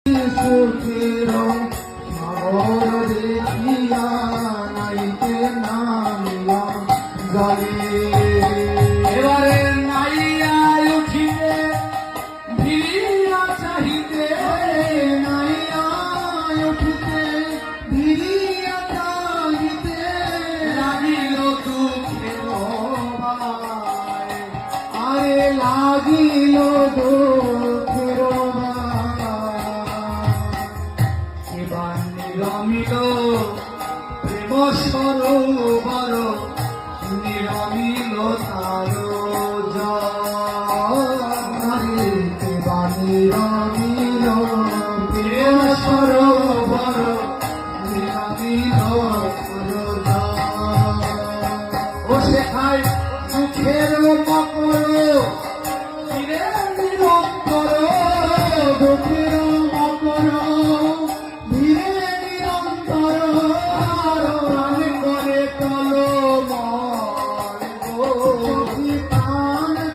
সুখের শহর দেখিয়া নাইতে নামিয়া জলে এবারে নাইয়া উঠিতে ভিড়িয়া চাহিতে নাইয়া উঠিতে ভিড়িয়া চাহিতে লাগিল দুঃখের ভাই আরে লাগিল দুঃখের রমিল প্রেম সর